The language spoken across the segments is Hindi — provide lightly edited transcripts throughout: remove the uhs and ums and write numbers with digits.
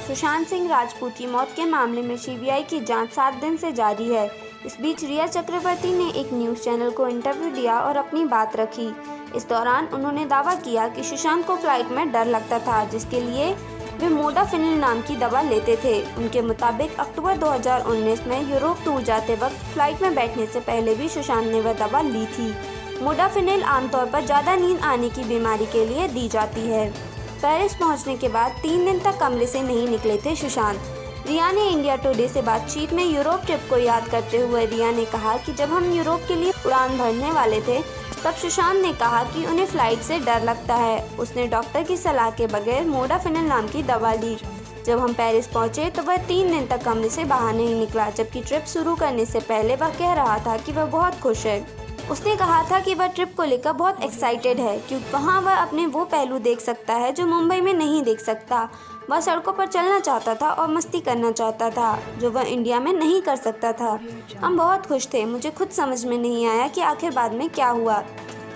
सुशांत सिंह राजपूत की मौत के मामले में सीबीआई की जांच 7 दिन से जारी है। इस बीच रिया चक्रवर्ती ने एक न्यूज़ चैनल को इंटरव्यू दिया और अपनी बात रखी। इस दौरान उन्होंने दावा किया कि सुशांत को फ्लाइट में डर लगता था, जिसके लिए वे मोडाफिनिल नाम की दवा लेते थे। उनके मुताबिक अक्टूबर 2019 में यूरोप टूर जाते वक्त फ्लाइट में बैठने से पहले भी सुशांत ने वह दवा ली थी। मोडाफिनिल आमतौर पर ज़्यादा नींद आने की बीमारी के लिए दी जाती है। पेरिस पहुंचने के बाद 3 दिन तक कमरे से नहीं निकले थे सुशांत। रिया ने इंडिया टुडे से बातचीत में यूरोप ट्रिप को याद करते हुए रिया ने कहा कि जब हम यूरोप के लिए उड़ान भरने वाले थे तब सुशांत ने कहा कि उन्हें फ्लाइट से डर लगता है। उसने डॉक्टर की सलाह के बगैर मोडाफिनिल नाम की दवा ली। जब हम पेरिस पहुंचे तो वह 3 दिन तक कमरे से बाहर नहीं निकला, जबकि ट्रिप शुरू करने से पहले वह कह रहा था कि वह बहुत खुश है। उसने कहा था कि वह ट्रिप को लेकर बहुत एक्साइटेड है क्योंकि वहाँ वह अपने वो पहलू देख सकता है जो मुंबई में नहीं देख सकता। वह सड़कों पर चलना चाहता था और मस्ती करना चाहता था, जो वह इंडिया में नहीं कर सकता था। हम बहुत खुश थे। मुझे खुद समझ में नहीं आया कि आखिर बाद में क्या हुआ।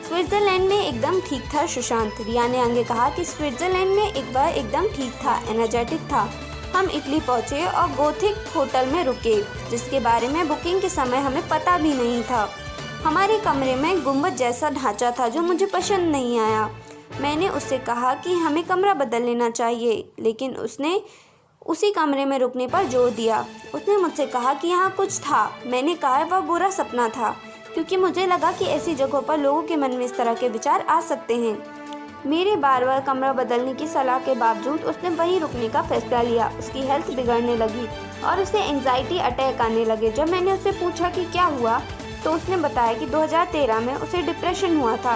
स्विट्ज़रलैंड में एकदम ठीक था सुशांत। रिया ने आगे कहा कि स्विट्ज़रलैंड में एक बार एकदम ठीक था, एनर्जेटिक था। हम इटली पहुँचे और गोथिक होटल में रुके, जिसके बारे में बुकिंग के समय हमें पता भी नहीं था। हमारे कमरे में गुंबद जैसा ढांचा था जो मुझे पसंद नहीं आया। मैंने उससे कहा कि हमें कमरा बदल लेना चाहिए, लेकिन उसने उसी कमरे में रुकने पर जोर दिया। उसने मुझसे कहा कि यहाँ कुछ था। मैंने कहा वह बुरा सपना था, क्योंकि मुझे लगा कि ऐसी जगहों पर लोगों के मन में इस तरह के विचार आ सकते हैं। मेरे बार बार कमरा बदलने की सलाह के बावजूद उसने वहीं रुकने का फैसला लिया। उसकी हेल्थ बिगड़ने लगी और उसे एंजाइटी अटैक आने लगे। जब मैंने उससे पूछा कि क्या हुआ तो उसने बताया कि 2013 में उसे डिप्रेशन हुआ था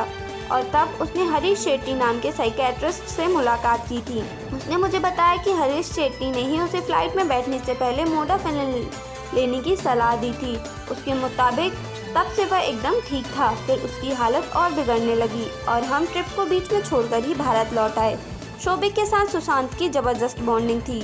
और तब उसने हरीश शेट्टी नाम के साइकियाट्रिस्ट से मुलाकात की थी। उसने मुझे बताया कि हरीश शेट्टी ने ही उसे फ्लाइट में बैठने से पहले मोडाफिनिल लेने की सलाह दी थी। उसके मुताबिक तब से वह एकदम ठीक था। फिर उसकी हालत और बिगड़ने लगी और हम ट्रिप को बीच में छोड़कर ही भारत लौट आए। शोभिक के साथ सुशांत की ज़बरदस्त बॉन्डिंग थी।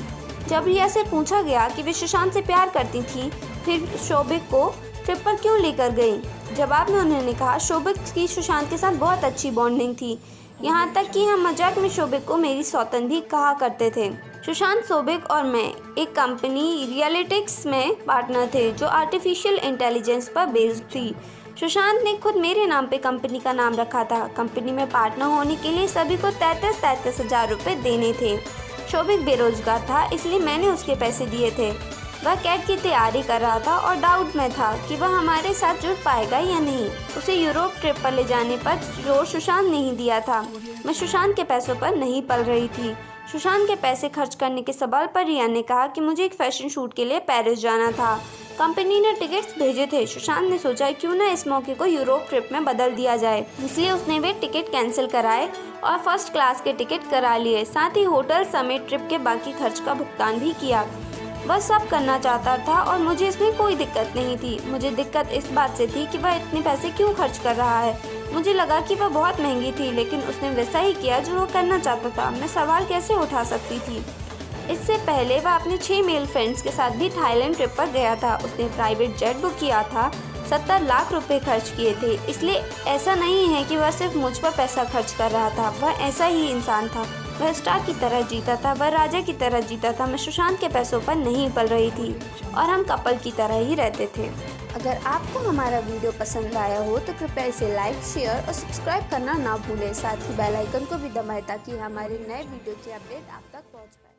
जब रिया से पूछा गया कि वे सुशांत से प्यार करती थी, फिर शोभिक को ट्रिप पर क्यों लेकर गई, जवाब में उन्होंने कहा शोभिक की सुशांत के साथ बहुत अच्छी बॉन्डिंग थी, यहाँ तक कि हम मजाक में शोभिक को मेरी सौतन भी कहा करते थे। सुशांत, शोभिक और मैं एक कंपनी रियलिटिक्स में पार्टनर थे जो आर्टिफिशियल इंटेलिजेंस पर बेस्ड थी। सुशांत ने खुद मेरे नाम पे कंपनी का नाम रखा था। कंपनी में पार्टनर होने के लिए सभी को 33 हज़ार रुपये देने थे। शोभिक बेरोजगार था, इसलिए मैंने उसके पैसे दिए थे। वह कैट की तैयारी कर रहा था और डाउट में था कि वह हमारे साथ जुड़ पाएगा या नहीं। उसे यूरोप ट्रिप पर ले जाने पर जोर सुशांत ने ही दिया था। मैं सुशांत के पैसों पर नहीं पल रही थी। सुशांत के पैसे खर्च करने के सवाल पर रिया ने कहा कि मुझे एक फैशन शूट के लिए पेरिस जाना था। कंपनी ने टिकट्स भेजे थे। सुशांत ने सोचा क्यों ना इस मौके को यूरोप ट्रिप में बदल दिया जाए, इसलिए उसने वे टिकट कैंसिल कराए और फर्स्ट क्लास के टिकट करा लिए। साथ ही होटल समेत ट्रिप के बाकी खर्च का भुगतान भी किया। वह सब करना चाहता था और मुझे इसमें कोई दिक्कत नहीं थी। मुझे दिक्कत इस बात से थी कि वह इतने पैसे क्यों खर्च कर रहा है। मुझे लगा कि वह बहुत महंगी थी, लेकिन उसने वैसा ही किया जो वो करना चाहता था। मैं सवाल कैसे उठा सकती थी। इससे पहले वह अपने 6 मेल फ्रेंड्स के साथ भी थाईलैंड ट्रिप पर गया था। उसने प्राइवेट जेट बुक किया था, 70 लाख रुपए खर्च किए थे। इसलिए ऐसा नहीं है कि वह सिर्फ मुझ पर पैसा खर्च कर रहा था। वह ऐसा ही इंसान था। वह स्टार की तरह जीता था, वह राजा की तरह जीता था। मैं सुशांत के पैसों पर नहीं पल रही थी और हम कपल की तरह ही रहते थे। अगर आपको हमारा वीडियो पसंद आया हो तो कृपया इसे लाइक, शेयर और सब्सक्राइब करना ना भूलें। साथ ही बेल आइकन को भी दबाएं ताकि हमारे नए वीडियो की अपडेट आप तक पहुंच पाए।